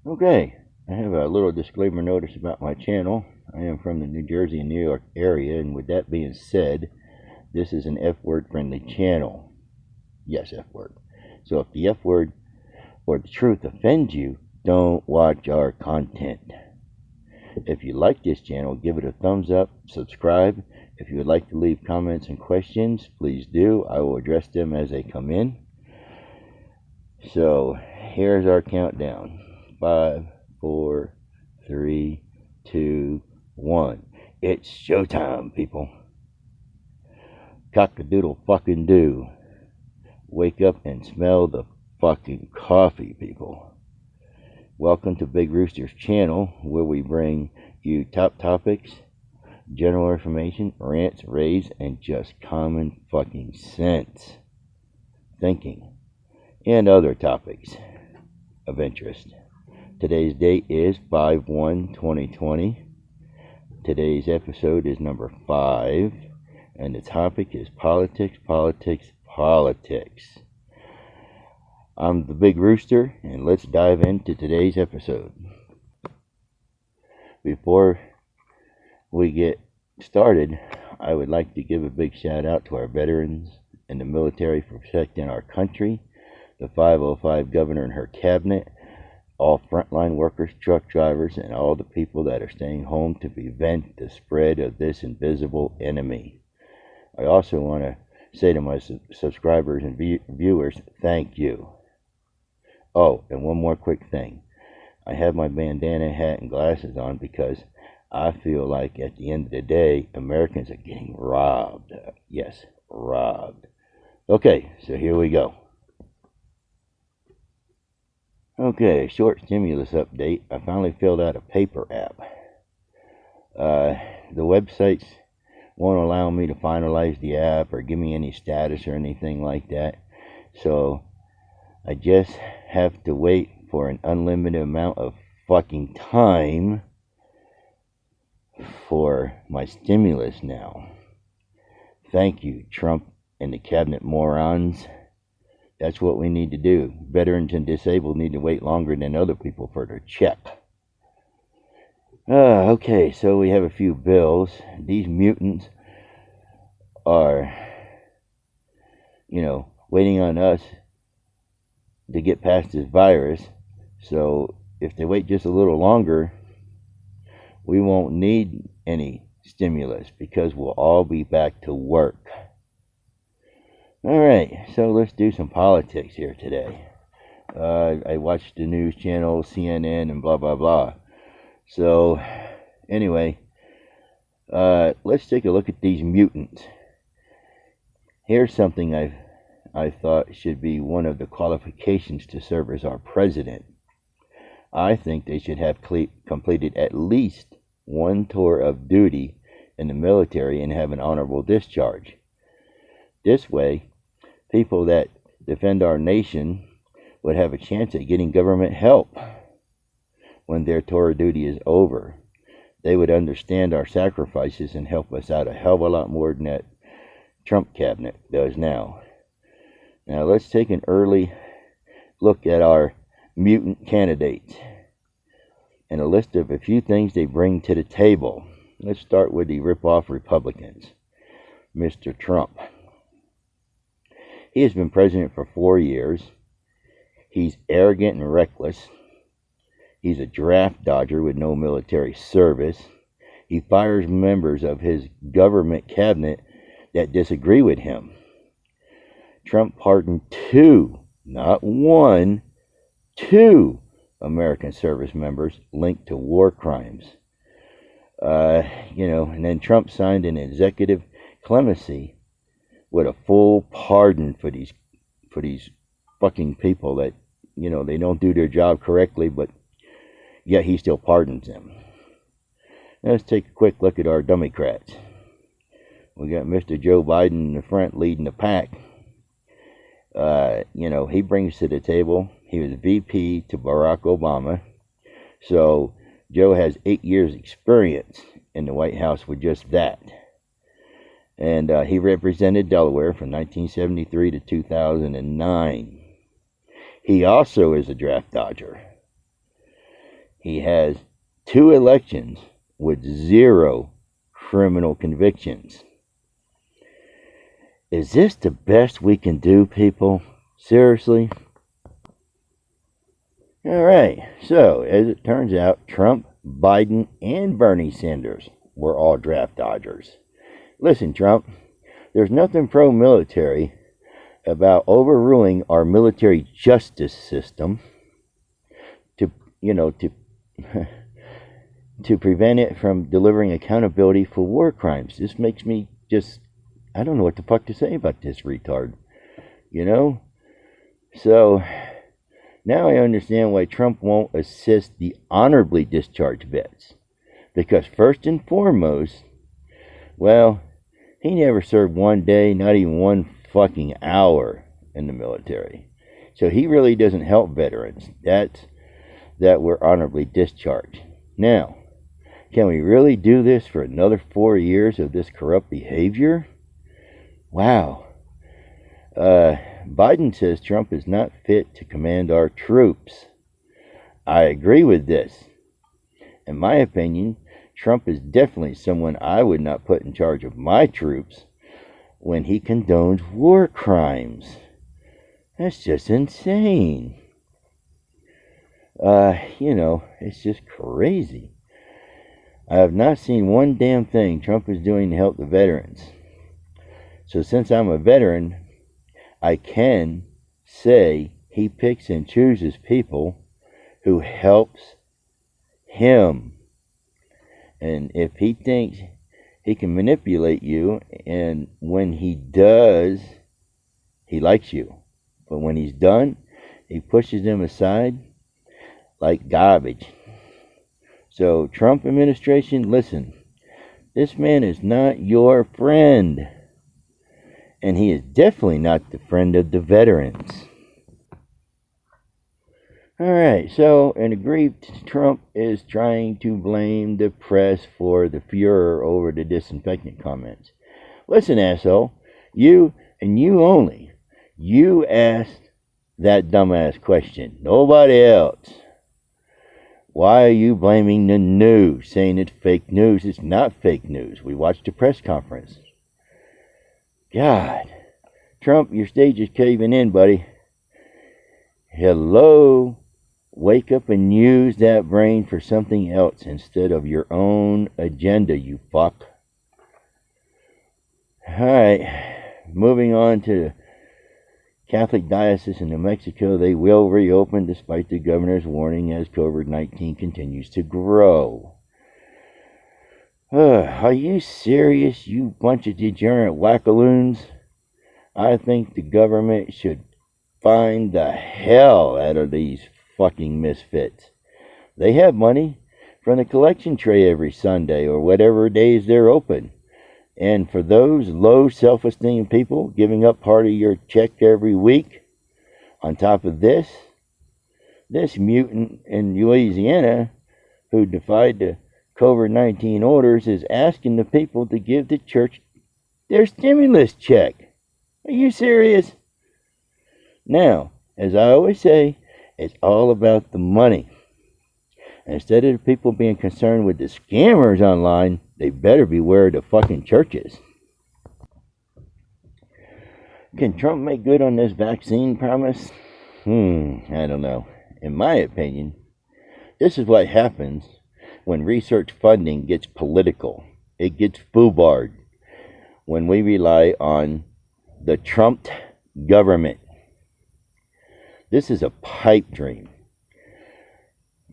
Okay, I have a little disclaimer notice about my channel. I am from the New Jersey and New York area, and with that being said, this is an F word friendly channel. Yes, F word. So if the F word or the truth offends you, don't watch our content. If you like this channel, give it a thumbs up, subscribe. If you would like to leave comments and questions, please do. I will address them as they come in. So here's our countdown. 5, 4, 3, 2, 1. It's showtime, people. Cock-a-doodle fucking do. Wake up and smell the fucking coffee, people. Welcome to Big Rooster's channel, where we bring you top topics, general information, rants, raves, and just common fucking sense thinking, and other topics of interest. Today's date is 5/1/2020. Today's episode is number 5, and the topic is politics, politics, politics. I'm the Big Rooster, and let's dive into today's episode. Before we get started, I would like to give a big shout out to our veterans and the military for protecting our country, the 505 governor and her cabinet, all frontline workers, truck drivers, and all the people that are staying home to prevent the spread of this invisible enemy. I also want to say to my subscribers and viewers, thank you. Oh, and one more quick thing. I have my bandana hat and glasses on because I feel like at the end of the day, Americans are getting robbed. Yes, robbed. Okay, so here we go. Okay, short stimulus update. I finally filled out a paper app. The websites won't allow me to finalize the app or give me any status or anything like that. So I just have to wait for an unlimited amount of fucking time for my stimulus now. Thank you, Trump and the cabinet morons. That's what we need to do. Veterans and disabled need to wait longer than other people for their check. Okay, so we have a few bills. These mutants are, waiting on us to get past this virus. So if they wait just a little longer, we won't need any stimulus because we'll all be back to work. All right, so let's do some politics here today. I watched the news channel, CNN, and blah, blah, blah. So, anyway, let's take a look at these mutants. Here's something I thought should be one of the qualifications to serve as our president. I think they should have completed at least one tour of duty in the military and have an honorable discharge. This way, people that defend our nation would have a chance at getting government help when their tour of duty is over. They would understand our sacrifices and help us out a hell of a lot more than that Trump cabinet does now. Now let's take an early look at our mutant candidates and a list of a few things they bring to the table. Let's start with the rip-off Republicans. Mr. Trump. He has been president for 4 years. He's arrogant and reckless. He's a draft dodger with no military service. He fires members of his government cabinet that disagree with him. Trump pardoned 2, not 1, 2 American service members linked to war crimes. And then Trump signed an executive clemency with a full pardon for these fucking people that, they don't do their job correctly, but yet he still pardons them. Let's take a quick look at our Democrats. We got Mr. Joe Biden in the front leading the pack. He brings to the table, he was VP to Barack Obama. So Joe has 8 years experience in the White House with just that. And he represented Delaware from 1973 to 2009. He also is a draft dodger. He has 2 elections with 0 criminal convictions. Is this the best we can do, people? Seriously? Alright, so as it turns out, Trump, Biden, and Bernie Sanders were all draft dodgers. Listen, Trump, there's nothing pro-military about overruling our military justice system to to prevent it from delivering accountability for war crimes. This makes me just, I don't know what the fuck to say about this retard. So now I understand why Trump won't assist the honorably discharged vets. Because first and foremost, well, he never served one day, not even one fucking hour in the military. So he really doesn't help veterans that were honorably discharged. Now, can we really do this for another 4 years of this corrupt behavior? Wow. Biden says Trump is not fit to command our troops. I agree with this. In my opinion, Trump is definitely someone I would not put in charge of my troops when he condones war crimes. That's just insane. It's just crazy. I have not seen one damn thing Trump is doing to help the veterans. So since I'm a veteran, I can say he picks and chooses people who helps him. And if he thinks he can manipulate you, and when he does, he likes you. But when he's done, he pushes them aside like garbage. So, Trump administration, listen, this man is not your friend. And he is definitely not the friend of the veterans. Alright, so an aggrieved Trump is trying to blame the press for the furor over the disinfectant comments. Listen, asshole, you and you only, you asked that dumbass question. Nobody else. Why are you blaming the news, saying it's fake news? It's not fake news. We watched a press conference. God. Trump, your stage is caving in, buddy. Hello. Wake up and use that brain for something else instead of your own agenda, you fuck. Alright. Moving on to Catholic Diocese in New Mexico, they will reopen despite the governor's warning as COVID-19 continues to grow. Are you serious, you bunch of degenerate wackaloons? I think the government should find the hell out of these fucking misfits. They have money from the collection tray every Sunday or whatever days they're open. And for those low self-esteem people giving up part of your check every week, on top of this mutant in Louisiana who defied the COVID-19 orders is asking the people to give the church their stimulus check. Are you serious? Now, as I always say, it's all about the money. Instead of the people being concerned with the scammers online, they better beware of the fucking churches. Can Trump make good on this vaccine promise? I don't know. In my opinion, this is what happens when research funding gets political. It gets foobarred when we rely on the Trump government. This is a pipe dream.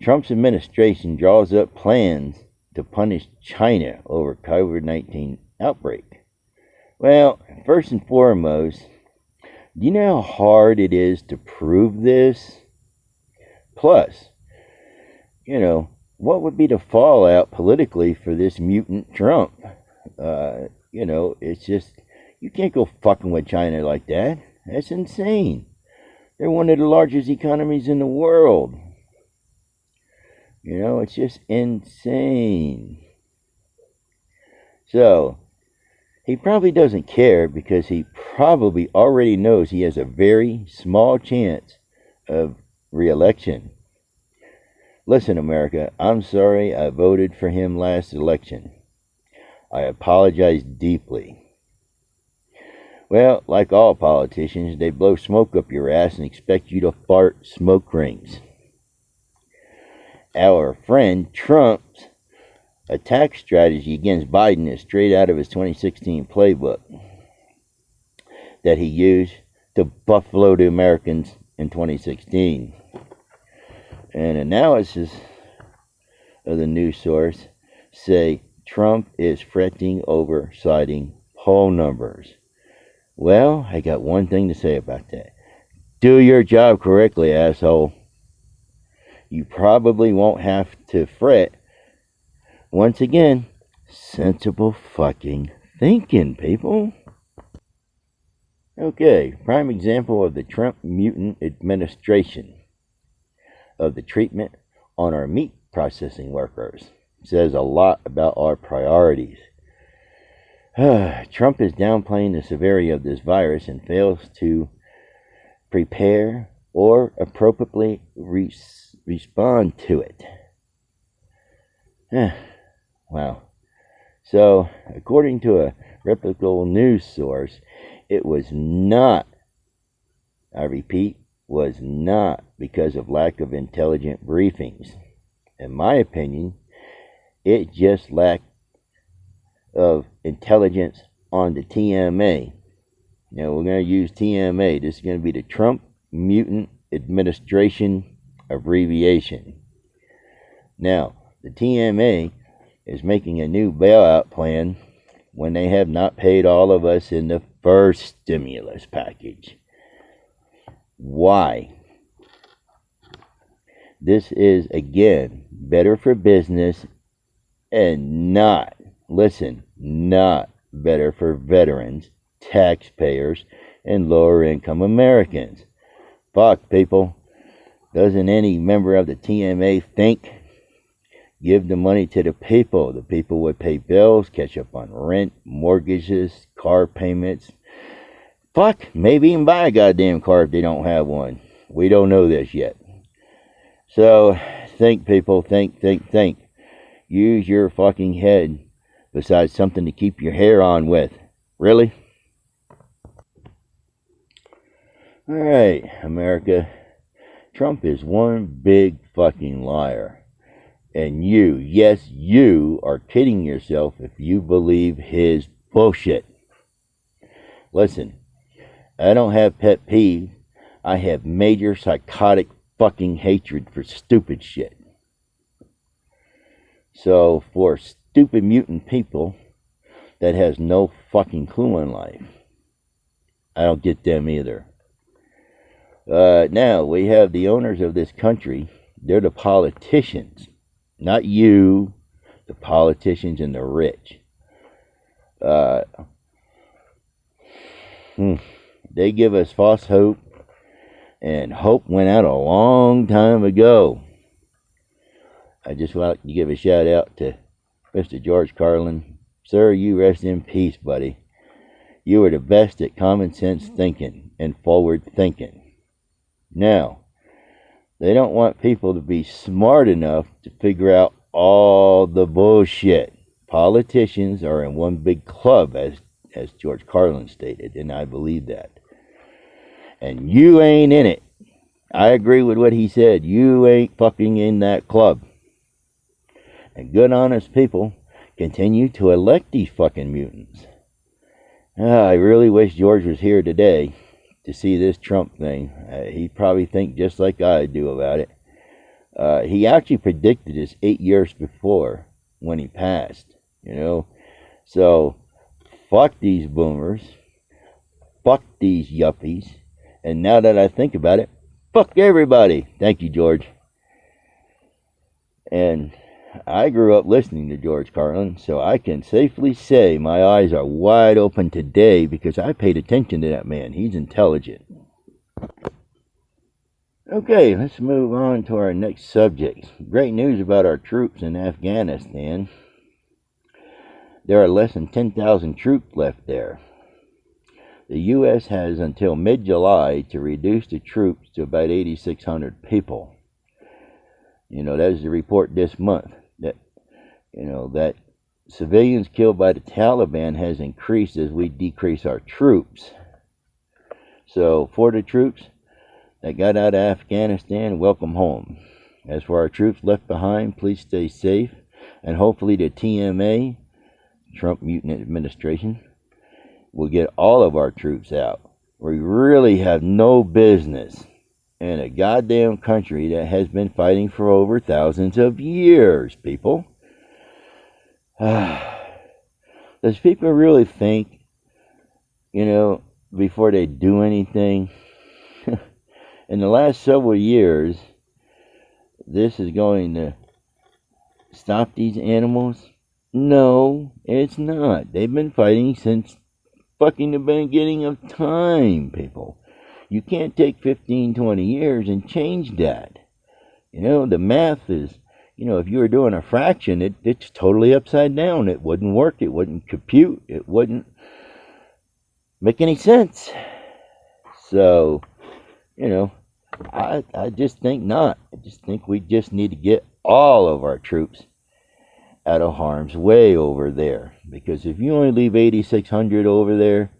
Trump's administration draws up plans to punish China over COVID-19 outbreak. Well, first and foremost, do you know how hard it is to prove this? Plus, what would be the fallout politically for this mutant Trump? It's just, you can't go fucking with China like that. That's insane. They're one of the largest economies in the world. It's just insane. So, he probably doesn't care because he probably already knows he has a very small chance of re-election. Listen, America, I'm sorry I voted for him last election. I apologize deeply. Well, like all politicians, they blow smoke up your ass and expect you to fart smoke rings. Our friend Trump's attack strategy against Biden is straight out of his 2016 playbook that he used to buffalo the Americans in 2016. An analysis of the news source say Trump is fretting over citing poll numbers. Well, I got one thing to say about that. Do your job correctly, asshole. You probably won't have to fret. Once again, sensible fucking thinking, people. Okay, prime example of the Trump mutant administration of the treatment on our meat processing workers. Says a lot about our priorities. Trump is downplaying the severity of this virus and fails to prepare or appropriately respond to it. Wow. So, according to a reputable news source, it was not, I repeat, was not because of lack of intelligent briefings. In my opinion, it just lacked of intelligence on the TMA. Now, we're going to use TMA. This is going to be the Trump Mutant Administration abbreviation. Now, the TMA is making a new bailout plan when they have not paid all of us in the first stimulus package. Why? This is, again, better for business and not, listen, not better for veterans, taxpayers, and lower income Americans. Fuck, people. Doesn't any member of the TMA think? Give the money to the people. The people would pay bills, catch up on rent, mortgages, car payments. Fuck, maybe even buy a goddamn car if they don't have one. We don't know this yet. So, think, people. Think. Use your fucking head besides something to keep your hair on with. Really? Alright, America. Trump is one big fucking liar. And you, yes, you are kidding yourself if you believe his bullshit. Listen, I don't have pet peeves. I have major psychotic fucking hatred for stupid shit. So, for stupid mutant people that has no fucking clue in life, I don't get them either. Now, we have the owners of this country. They're the politicians. Not you, the politicians and the rich. They give us false hope, and hope went out a long time ago. I just want to give a shout out to Mr. George Carlin. Sir, you rest in peace, buddy. You are the best at common sense thinking and forward thinking. Now, they don't want people to be smart enough to figure out all the bullshit. Politicians are in one big club, as George Carlin stated, and I believe that. And you ain't in it. I agree with what he said. You ain't fucking in that club. And good, honest people continue to elect these fucking mutants. I really wish George was here today to see this Trump thing. He'd probably think just like I do about it. He actually predicted this 8 years before when he passed, you know. So, fuck these boomers. Fuck these yuppies. And now that I think about it, fuck everybody. Thank you, George. And I grew up listening to George Carlin, so I can safely say my eyes are wide open today because I paid attention to that man. He's intelligent. Okay, let's move on to our next subject. Great news about our troops in Afghanistan. There are less than 10,000 troops left there. The U.S. has until mid-July to reduce the troops to about 8,600 people. That was the report this month that, that civilians killed by the Taliban has increased as we decrease our troops. So for the troops that got out of Afghanistan, welcome home. As for our troops left behind, please stay safe, and hopefully the TMA, Trump Mutant Administration, will get all of our troops out. We really have no business in a goddamn country that has been fighting for over thousands of years, people. Does people really think, before they do anything? In the last several years, this is going to stop these animals? No, it's not. They've been fighting since fucking the beginning of time, people. You can't take 15, 20 years and change that. The math is, if you were doing a fraction, it's totally upside down. It wouldn't work. It wouldn't compute. It wouldn't make any sense. So, I just think not. I just think we just need to get all of our troops out of harm's way over there. Because if you only leave 8,600 over there,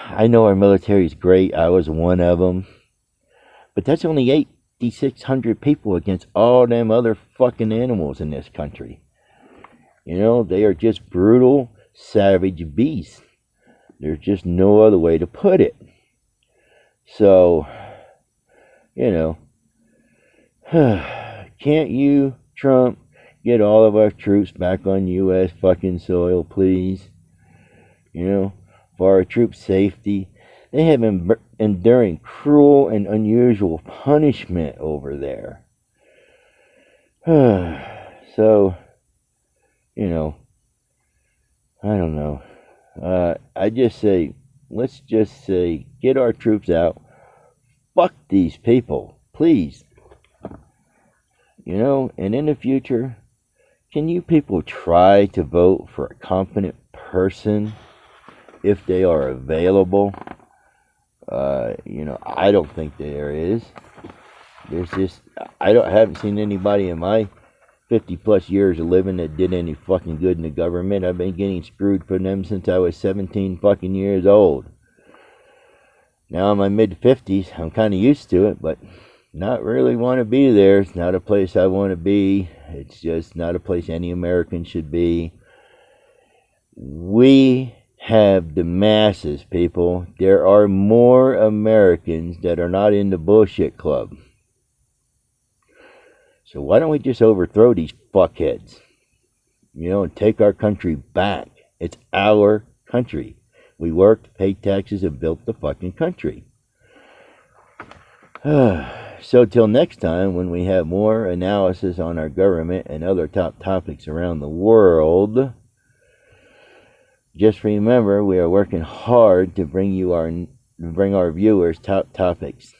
I know our military is great. I was one of them. But that's only 8,600 people against all them other fucking animals in this country. They are just brutal, savage beasts. There's just no other way to put it. So, can't you, Trump, get all of our troops back on U.S. fucking soil, please? For our troops' safety. They have been enduring cruel and unusual punishment over there. So, I don't know. I just say, let's just say, get our troops out. Fuck these people, please. And in the future, can you people try to vote for a competent person if they are available? I don't think there is. There's just, haven't seen anybody in my 50 plus years of living that did any fucking good in the government. I've been getting screwed from them since I was 17 fucking years old. Now in my mid 50s, I'm kind of used to it, but not really want to be there. It's not a place I want to be. It's just not a place any American should be. We have the masses, people. There are more Americans that are not in the bullshit club. So why don't we just overthrow these fuckheads? And take our country back. It's our country. We worked, paid taxes, and built the fucking country. So till next time, when we have more analysis on our government and other top topics around the world, just remember we are working hard to bring our viewers top topics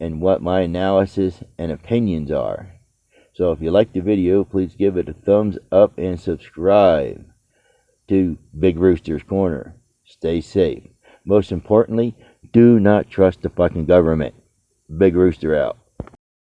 and what my analysis and opinions are. So if you like the video, please give it a thumbs up and subscribe to Big Rooster's Corner. Stay safe. Most importantly, do not trust the fucking government. Big Rooster out.